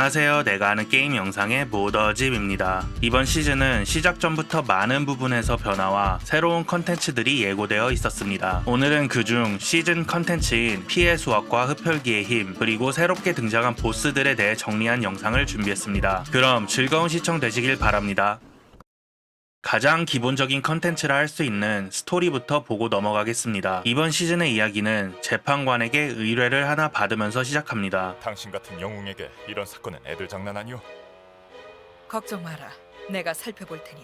안녕하세요. 내가 하는 게임 영상의 모더집입니다. 이번 시즌은 시작 전부터 많은 부분에서 변화와 새로운 컨텐츠들이 예고되어 있었습니다. 오늘은 그중 시즌 컨텐츠인 피해 수확과 흡혈귀의 힘, 그리고 새롭게 등장한 보스들에 대해 정리한 영상을 준비했습니다. 그럼 즐거운 시청 되시길 바랍니다. 가장 기본적인 컨텐츠라 할 수 있는 스토리부터 보고 넘어가겠습니다. 이번 시즌의 이야기는 재판관에게 의뢰를 하나 받으면서 시작합니다. 당신 같은 영웅에게 이런 사건은 애들 장난 아니오. 걱정 마라. 내가 살펴볼 테니.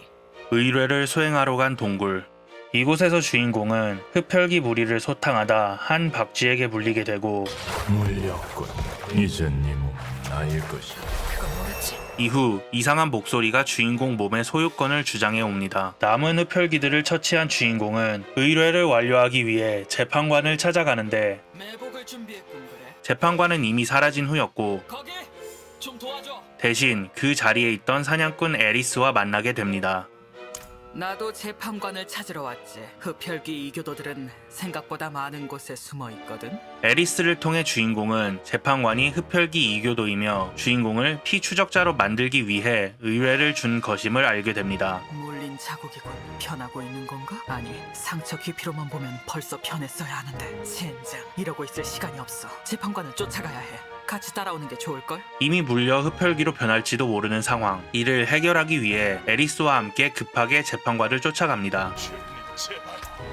의뢰를 수행하러 간 동굴. 이곳에서 주인공은 흡혈귀 무리를 소탕하다 한 박쥐에게 물리게 되고 물렸군. 이젠 네 몸은 나일 것이야. 그건 모르지. 이후 이상한 목소리가 주인공 몸의 소유권을 주장해 옵니다. 남은 흡혈귀들을 처치한 주인공은 의뢰를 완료하기 위해 재판관을 찾아가는데 매복을 준비했군. 그래. 재판관은 이미 사라진 후였고 거기 좀 도와줘. 대신 그 자리에 있던 사냥꾼 에리스와 만나게 됩니다. 나도 재판관을 찾으러 왔지. 흡혈귀 이교도들은 생각보다 많은 곳에 숨어 있거든. 에리스를 통해 주인공은 재판관이 흡혈귀 이교도이며 주인공을 피추적자로 만들기 위해 의뢰를 준 것임을 알게 됩니다. 물린 자국이군. 편하고 있는 건가? 아니, 상처 깊이로만 보면 벌써 편했어야 하는데. 젠장, 이러고 있을 시간이 없어. 재판관을 쫓아가야 해. 같이 따라오는 게 좋을걸? 이미 물려 흡혈귀로 변할지도 모르는 상황. 이를 해결하기 위해 에리스와 함께 급하게 재판관을 쫓아갑니다. 주인님 제발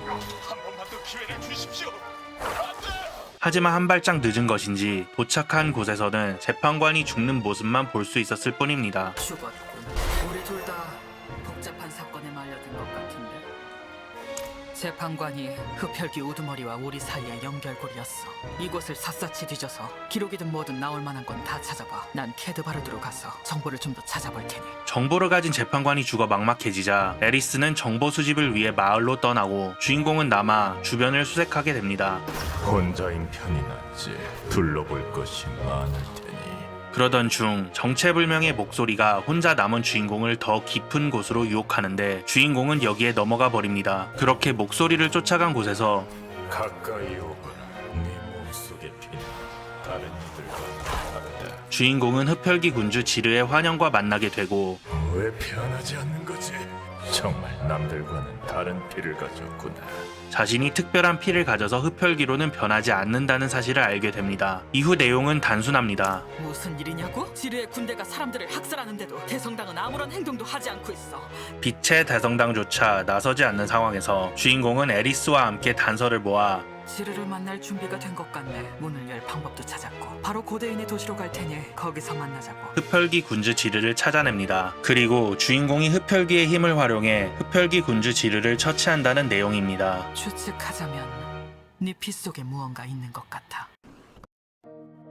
한 번만 더 기회를 주십시오. 하지만 한 발짝 늦은 것인지 도착한 곳에서는 재판관이 죽는 모습만 볼 수 있었을 뿐입니다. 죽었군. 우리 둘 다 복잡한 사건에 말려든 것 같은데. 재판관이 흡혈귀 우두머리와 우리 사이의 연결고리였어. 이곳을 샅샅이 뒤져서 기록이든 뭐든 나올 만한 건 다 찾아봐. 난 캐드바르드로 가서 정보를 좀 더 찾아볼 테니. 정보를 가진 재판관이 죽어 막막해지자 에리스는 정보 수집을 위해 마을로 떠나고 주인공은 남아 주변을 수색하게 됩니다. 혼자인 편이 낫지. 둘러볼 것이 많을 테니. 그러던 중 정체불명의 목소리가 혼자 남은 주인공을 더 깊은 곳으로 유혹하는데 주인공은 여기에 넘어가 버립니다. 그렇게 목소리를 쫓아간 곳에서 가까이 오거라. 네 몸속의 피는 다른 이들과 다르다. 주인공은 흡혈귀 군주 지르의 환영과 만나게 되고 왜 변하지 않는 거지? 정말 남들과는 다른 피를 가졌구나. 자신이 특별한 피를 가져서 흡혈귀로는 변하지 않는다는 사실을 알게 됩니다. 이후 내용은 단순합니다. 무슨 일이냐고? 지르의 군대가 사람들을 학살하는데도 대성당은 아무런 행동도 하지 않고 있어. 빛의 대성당조차 나서지 않는 상황에서 주인공은 에리스와 함께 단서를 모아 지르를 만날 준비가 된 것 같네. 문을 열 방법도 찾았고 바로 고대인의 도시로 갈 테니 거기서 만나자고. 흡혈귀 군주 지르를 찾아냅니다. 그리고 주인공이 흡혈귀의 힘을 활용해 흡혈귀 군주 지르를 처치한다는 내용입니다. 추측하자면 네 피 속에 무언가 있는 것 같아.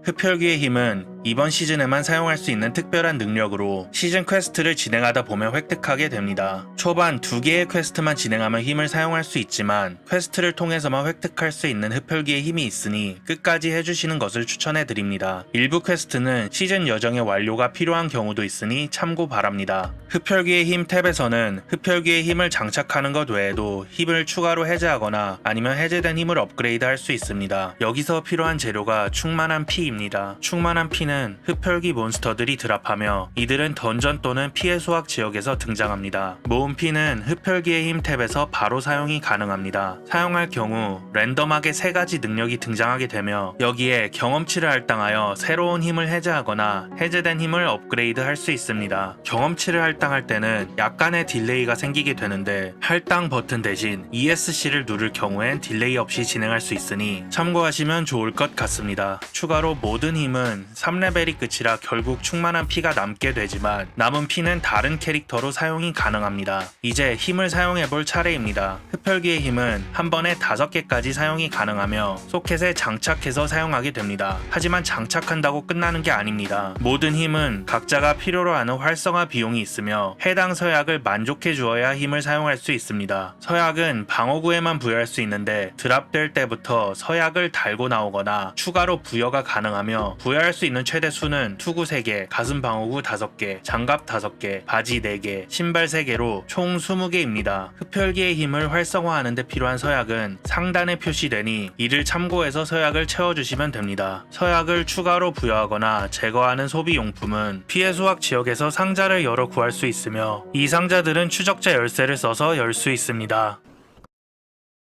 흡혈귀의 힘은 이번 시즌에만 사용할 수 있는 특별한 능력으로 시즌 퀘스트를 진행하다 보면 획득하게 됩니다. 초반 2개의 퀘스트만 진행하면 힘을 사용할 수 있지만 퀘스트를 통해서만 획득할 수 있는 흡혈귀의 힘이 있으니 끝까지 해주시는 것을 추천해드립니다. 일부 퀘스트는 시즌 여정의 완료가 필요한 경우도 있으니 참고 바랍니다. 흡혈귀의 힘 탭에서는 흡혈귀의 힘을 장착하는 것 외에도 힘을 추가로 해제하거나 아니면 해제된 힘을 업그레이드 할 수 있습니다. 여기서 필요한 재료가 충만한 피입니다. 충만한 피는 흡혈귀 몬스터들이 드랍하며 이들은 던전 또는 피해 수확 지역에서 등장합니다. 모은 피는 흡혈귀의 힘 탭에서 바로 사용이 가능합니다. 사용할 경우 랜덤하게 3가지 능력이 등장하게 되며 여기에 경험치를 할당하여 새로운 힘을 해제하거나 해제된 힘을 업그레이드 할 수 있습니다. 경험치를 할당할 때는 약간의 딜레이가 생기게 되는데 할당 버튼 대신 ESC를 누를 경우엔 딜레이 없이 진행할 수 있으니 참고하시면 좋을 것 같습니다. 추가로 모든 힘은 3레벨이 끝이라 결국 충만한 피가 남게 되지만 남은 피는 다른 캐릭터로 사용이 가능합니다. 이제 힘을 사용해볼 차례입니다. 흡혈귀의 힘은 한 번에 5개까지 사용이 가능하며 소켓에 장착해서 사용하게 됩니다. 하지만 장착한다고 끝나는 게 아닙니다. 모든 힘은 각자가 필요로 하는 활성화 비용이 있으며 해당 서약을 만족해 주어야 힘을 사용할 수 있습니다. 서약은 방어구에만 부여할 수 있는데 드랍될 때부터 서약을 달고 나오거나 추가로 부여가 가능하며 부여할 수 있는 최대 수는 투구 3개, 가슴 방어구 5개, 장갑 5개, 바지 4개, 신발 3개로 총 20개입니다. 흡혈귀의 힘을 활성화하는 데 필요한 서약은 상단에 표시되니 이를 참고해서 서약을 채워주시면 됩니다. 서약을 추가로 부여하거나 제거하는 소비용품은 피해 수확 지역에서 상자를 열어 구할 수 있으며 이 상자들은 추적자 열쇠를 써서 열 수 있습니다.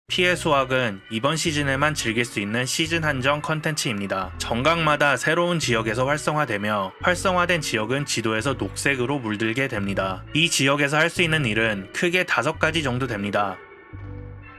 피해 수확은 이번 시즌에만 즐길 수 있는 시즌 한정 컨텐츠입니다. 정각마다 새로운 지역에서 활성화되며 활성화된 지역은 지도에서 녹색으로 물들게 됩니다. 이 지역에서 할 수 있는 일은 크게 5가지 정도 됩니다.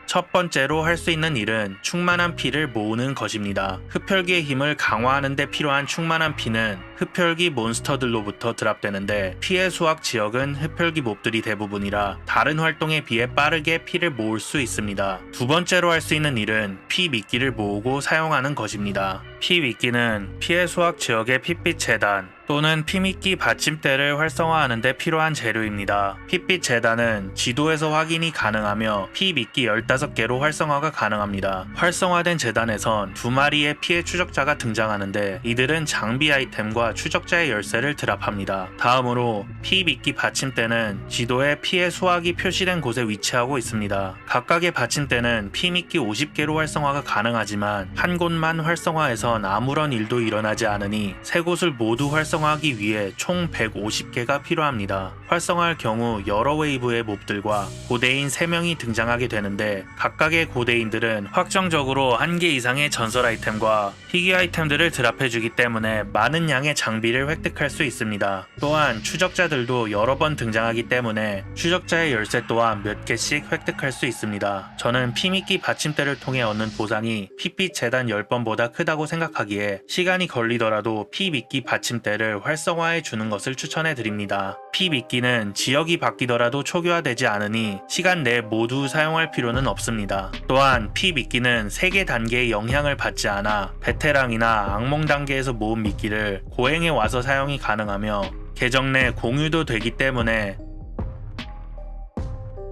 첫 번째로 할 수 있는 일은 충만한 피를 모으는 것입니다. 흡혈귀의 힘을 강화하는 데 필요한 충만한 피는 흡혈귀 몬스터들로부터 드랍되는데 피해 수확 지역은 흡혈귀 몹들이 대부분이라 다른 활동에 비해 빠르게 피를 모을 수 있습니다. 두 번째로 할 수 있는 일은 피 미끼를 모으고 사용하는 것입니다. 피 미끼는 피해 수확 지역의 핏빛 재단 또는 피미끼 받침대를 활성화하는 데 필요한 재료입니다. 핏빛 재단은 지도에서 확인이 가능하며 피미끼 15개로 활성화가 가능합니다. 활성화된 재단에선 2마리의 피해 추적자가 등장하는데 이들은 장비 아이템과 추적자의 열쇠를 드랍합니다. 다음으로 피미끼 받침대는 지도에 피해 수확이 표시된 곳에 위치하고 있습니다. 각각의 받침대는 피미끼 50개로 활성화가 가능하지만 한 곳만 활성화해선 아무런 일도 일어나지 않으니 세 곳을 모두 활성화하기 위해 총 150개가 필요합니다. 활성화할 경우 여러 웨이브의 몹들과 고대인 3명이 등장하게 되는데 각각의 고대인들은 확정적으로 1개 이상의 전설 아이템과 희귀 아이템들을 드랍해주기 때문에 많은 양의 장비를 획득할 수 있습니다. 또한 추적자들도 여러 번 등장하기 때문에 추적자의 열쇠 또한 몇 개씩 획득할 수 있습니다. 저는 피미끼 받침대를 통해 얻는 보상이 핏빛 재단 10번보다 크다고 생각하기에 시간이 걸리더라도 피미끼 받침대를 활성화해 주는 것을 추천해 드립니다. 피미끼는 지역이 바뀌더라도 초기화되지 않으니 시간 내에 모두 사용할 필요는 없습니다. 또한 피미끼는 3개 단계의 영향을 받지 않아 베테랑이나 악몽 단계에서 모은 미끼를 고행에 와서 사용이 가능하며 계정 내 공유도 되기 때문에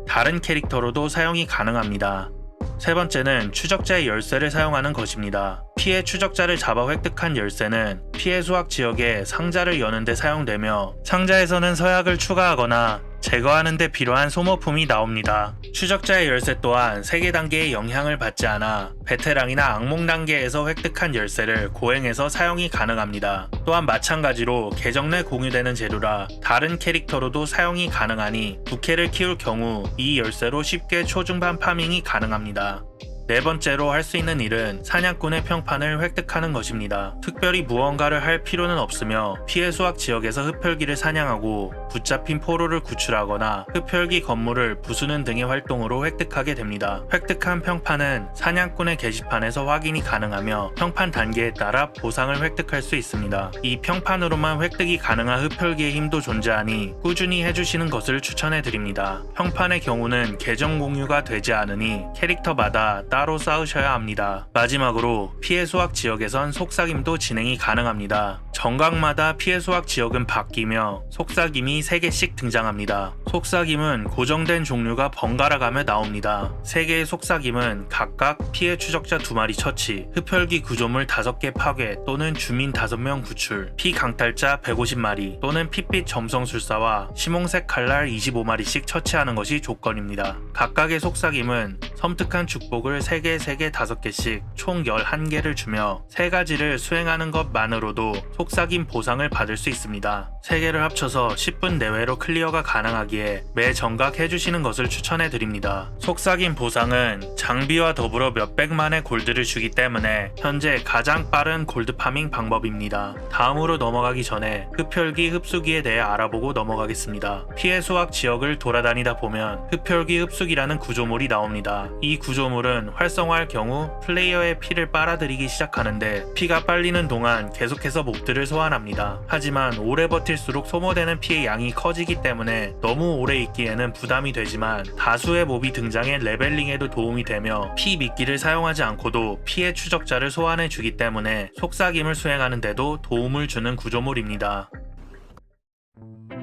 다른 캐릭터로도 사용이 가능합니다. 세 번째는 추적자의 열쇠를 사용하는 것입니다. 피해 추적자를 잡아 획득한 열쇠는 피해 수확 지역에 상자를 여는 데 사용되며 상자에서는 서약을 추가하거나 제거하는 데 필요한 소모품이 나옵니다. 추적자의 열쇠 또한 3개 단계의 영향을 받지 않아 베테랑이나 악몽 단계에서 획득한 열쇠를 고행해서 사용이 가능합니다. 또한 마찬가지로 계정 내 공유되는 재료라 다른 캐릭터로도 사용이 가능하니 부캐를 키울 경우 이 열쇠로 쉽게 초중반 파밍이 가능합니다. 네 번째로 할 수 있는 일은 사냥꾼의 평판을 획득하는 것입니다. 특별히 무언가를 할 필요는 없으며 피해 수확 지역에서 흡혈귀를 사냥하고 붙잡힌 포로를 구출하거나 흡혈귀 건물을 부수는 등의 활동으로 획득하게 됩니다. 획득한 평판은 사냥꾼의 게시판에서 확인이 가능하며 평판 단계에 따라 보상을 획득할 수 있습니다. 이 평판으로만 획득이 가능한 흡혈귀의 힘도 존재하니 꾸준히 해주시는 것을 추천해 드립니다. 평판의 경우는 계정 공유가 되지 않으니 캐릭터마다 따로 쌓으셔야 합니다. 마지막으로 피해 수확 지역에선 속삭임도 진행이 가능합니다. 정각마다 피해 수확 지역은 바뀌며 속삭임이 3개씩 등장합니다. 속삭임은 고정된 종류가 번갈아가며 나옵니다. 3개의 속삭임은 각각 피해 추적자 2마리 처치, 흡혈귀 구조물 5개 파괴 또는 주민 5명 구출, 피 강탈자 150마리 또는 핏빛 점성술사와 시몽색 칼날 25마리씩 처치하는 것이 조건입니다. 각각의 속삭임은 섬뜩한 축복을 3개, 5개씩 총 11개를 주며 3가지를 수행하는 것만으로도 속삭임 보상을 받을 수 있습니다. 3개를 합쳐서 10분 내외로 클리어가 가능하기에 매 정각 해주시는 것을 추천해 드립니다. 속삭임 보상은 장비와 더불어 몇백만의 골드를 주기 때문에 현재 가장 빠른 골드 파밍 방법입니다. 다음으로 넘어가기 전에 흡혈귀 흡수기에 대해 알아보고 넘어가겠습니다. 피해 수확 지역을 돌아다니다 보면 흡혈귀 흡수기라는 구조물이 나옵니다. 이 구조물은 활성화할 경우 플레이어의 피를 빨아들이기 시작하는데 피가 빨리는 동안 계속해서 몹들을 소환합니다. 하지만 오래 버틸수록 소모되는 피의 양이 커지기 때문에 너무 오래 있기에는 부담이 되지만 다수의 몹이 등장해 레벨링에도 도움이 되며 피 미끼를 사용하지 않고도 피해 추적자를 소환해 주기 때문에 속삭임을 수행하는 데도 도움을 주는 구조물입니다.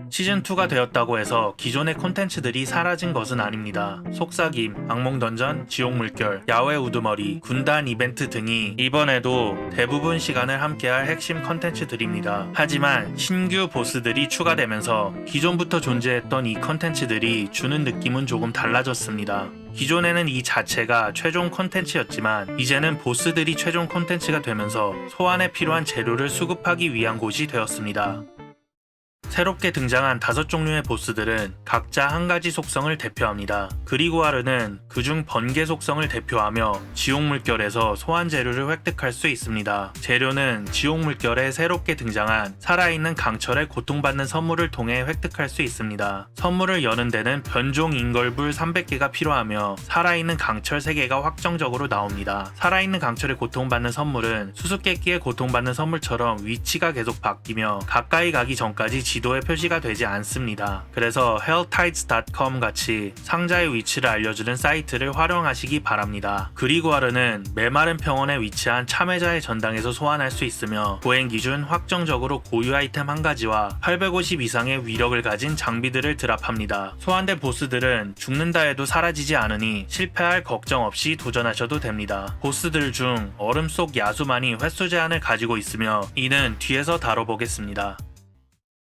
시즌2가 되었다고 해서 기존의 콘텐츠들이 사라진 것은 아닙니다. 속삭임, 악몽던전, 지옥물결, 야외 우두머리, 군단 이벤트 등이 이번에도 대부분 시간을 함께할 핵심 콘텐츠들입니다. 하지만 신규 보스들이 추가되면서 기존부터 존재했던 이 콘텐츠들이 주는 느낌은 조금 달라졌습니다. 기존에는 이 자체가 최종 콘텐츠였지만 이제는 보스들이 최종 콘텐츠가 되면서 소환에 필요한 재료를 수급하기 위한 곳이 되었습니다. 새롭게 등장한 5종류의 보스들은 각자 한 가지 속성을 대표합니다. 그리고아르는 그중 번개 속성을 대표하며 지옥물결에서 소환 재료를 획득할 수 있습니다. 재료는 지옥물결에 새롭게 등장한 살아있는 강철에 고통받는 선물을 통해 획득할 수 있습니다. 선물을 여는 데는 변종 인걸불 300개가 필요하며 살아있는 강철 3개가 확정적으로 나옵니다. 살아있는 강철에 고통받는 선물은 수수께끼에 고통받는 선물처럼 위치가 계속 바뀌며 가까이 가기 전까지 지도에 표시가 되지 않습니다. 그래서 helltides.com 같이 상자의 위치를 알려주는 사이트를 활용하시기 바랍니다. 그리고아르는 메마른 평원에 위치한 참회자의 전당에서 소환할 수 있으며 보행 기준 확정적으로 고유 아이템 한 가지와 850 이상의 위력을 가진 장비들을 드랍합니다. 소환된 보스들은 죽는다 해도 사라지지 않으니 실패할 걱정 없이 도전하셔도 됩니다. 보스들 중 얼음 속 야수만이 횟수 제한을 가지고 있으며 이는 뒤에서 다뤄보겠습니다.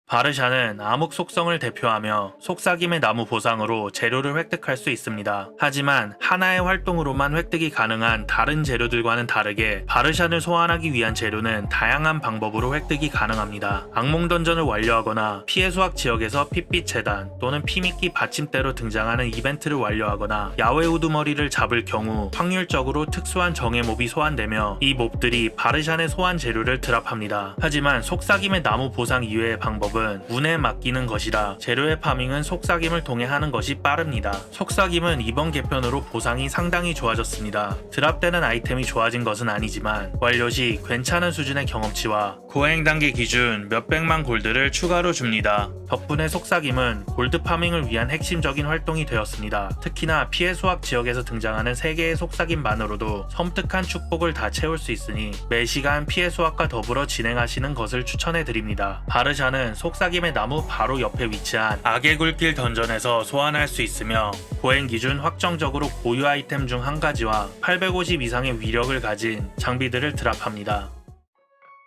바르샤는 암흑 속성을 대표하며 속삭임의 나무 보상으로 재료를 획득할 수 있습니다. 하지만 하나의 활동으로만 획득이 가능한 다른 재료들과는 다르게 바르샤를 소환하기 위한 재료는 다양한 방법으로 획득이 가능합니다. 악몽 던전을 완료하거나 피해 수확 지역에서 핏빛 재단 또는 피미끼 받침대로 등장하는 이벤트를 완료하거나 야외 우두머리를 잡을 경우 확률적으로 특수한 정예 몹이 소환되며 이 몹들이 바르샤의 소환 재료를 드랍합니다. 하지만 속삭임의 나무 보상 이외의 방법은 운에 맡기는 것이라 재료의 파밍은 속삭임을 통해 하는 것이 빠릅니다. 속삭임은 이번 개편으로 보상이 상당히 좋아졌습니다. 드랍되는 아이템이 좋아진 것은 아니지만 완료 시 괜찮은 수준의 경험치와 고행 단계 기준 몇백만 골드를 추가로 줍니다. 덕분에 속삭임은 골드 파밍을 위한 핵심적인 활동이 되었습니다. 특히나 피해 수확 지역에서 등장하는 3개의 속삭임만으로도 섬뜩한 축복을 다 채울 수 있으니 매 시간 피해 수확과 더불어 진행하시는 것을 추천해드립니다. 바르샤는 속삭임의 나무 바로 옆에 위치한 악의 굴길 던전에서 소환할 수 있으며 보행 기준 확정적으로 고유 아이템 중 한 가지와 850 이상의 위력을 가진 장비들을 드랍합니다.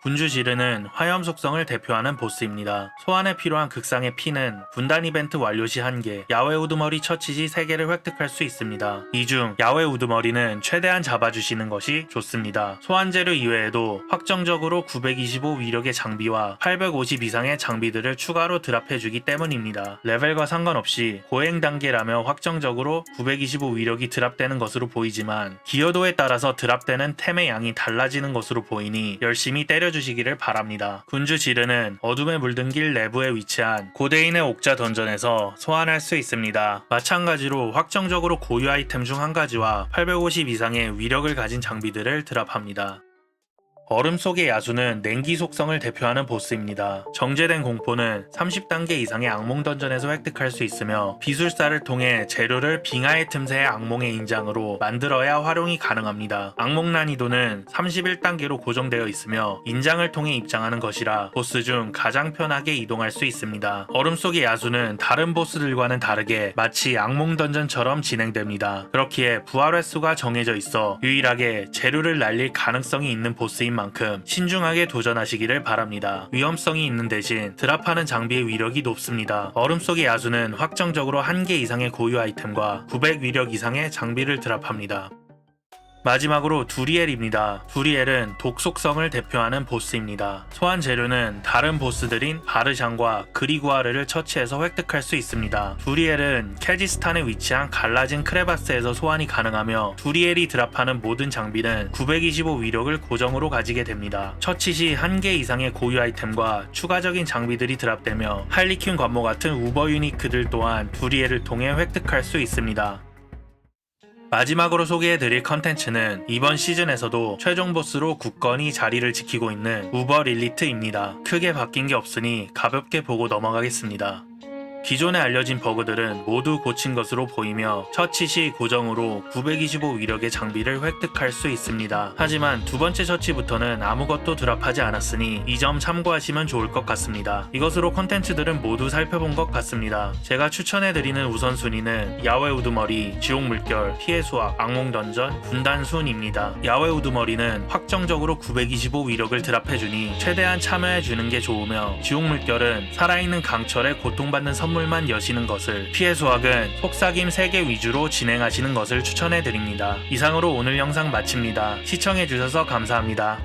군주 지르는 화염 속성을 대표하는 보스입니다. 소환에 필요한 극상의 피는 군단 이벤트 완료 시 1개, 야외 우두머리 처치 시 3개를 획득할 수 있습니다. 이 중 야외 우두머리는 최대한 잡아주시는 것이 좋습니다. 소환 재료 이외에도 확정적으로 925 위력의 장비와 850 이상의 장비들을 추가로 드랍해주기 때문입니다. 레벨과 상관없이 고행 단계라며 확정적으로 925 위력이 드랍되는 것으로 보이지만 기여도에 따라서 드랍되는 템의 양이 달라지는 것으로 보이니 열심히 때려주시기를 바랍니다. 군주 지르는 어둠에 물든 길 내부에 위치한 고대인의 옥자 던전에서 소환할 수 있습니다. 마찬가지로 확정적으로 고유 아이템 중 한 가지와 850 이상의 위력을 가진 장비들을 드랍합니다. 얼음 속의 야수는 냉기 속성을 대표하는 보스입니다. 정제된 공포는 30단계 이상의 악몽 던전에서 획득할 수 있으며 비술사를 통해 재료를 빙하의 틈새의 악몽의 인장으로 만들어야 활용이 가능합니다. 악몽 난이도는 31단계로 고정되어 있으며 인장을 통해 입장하는 것이라 보스 중 가장 편하게 이동할 수 있습니다. 얼음 속의 야수는 다른 보스들과는 다르게 마치 악몽 던전처럼 진행됩니다. 그렇기에 부활 횟수가 정해져 있어 유일하게 재료를 날릴 가능성이 있는 보스인 만큼 신중하게 도전하시기를 바랍니다. 위험성이 있는 대신 드랍하는 장비의 위력이 높습니다. 얼음 속의 야수는 확정적으로 1개 이상의 고유 아이템과 900 위력 이상의 장비를 드랍합니다. 마지막으로 두리엘입니다. 두리엘은 독 속성을 대표하는 보스입니다. 소환 재료는 다른 보스들인 바르샹과 그리구아르를 처치해서 획득할 수 있습니다. 두리엘은 캐지스탄에 위치한 갈라진 크레바스에서 소환이 가능하며 두리엘이 드랍하는 모든 장비는 925 위력을 고정으로 가지게 됩니다. 처치 시 1개 이상의 고유 아이템과 추가적인 장비들이 드랍되며 할리퀸 관모 같은 우버 유니크들 또한 두리엘을 통해 획득할 수 있습니다. 마지막으로 소개해드릴 컨텐츠는 이번 시즌에서도 최종 보스로 굳건히 자리를 지키고 있는 우버 릴리트입니다. 크게 바뀐 게 없으니 가볍게 보고 넘어가겠습니다. 기존에 알려진 버그들은 모두 고친 것으로 보이며 처치 시 고정으로 925 위력의 장비를 획득할 수 있습니다. 하지만 두 번째 처치부터는 아무것도 드랍하지 않았으니 이 점 참고하시면 좋을 것 같습니다. 이것으로 콘텐츠들은 모두 살펴본 것 같습니다. 제가 추천해드리는 우선순위는 야외 우두머리, 지옥 물결, 피해 수학, 악몽 던전, 군단 순입니다. 야외 우두머리는 확정적으로 925 위력을 드랍해주니 최대한 참여해주는 게 좋으며, 지옥 물결은 살아있는 강철에 고통받는 선물만 여시는 것을, 피해 수학은 속삭임 3개 위주로 진행하시는 것을 추천해드립니다. 이상으로 오늘 영상 마칩니다. 시청해주셔서 감사합니다.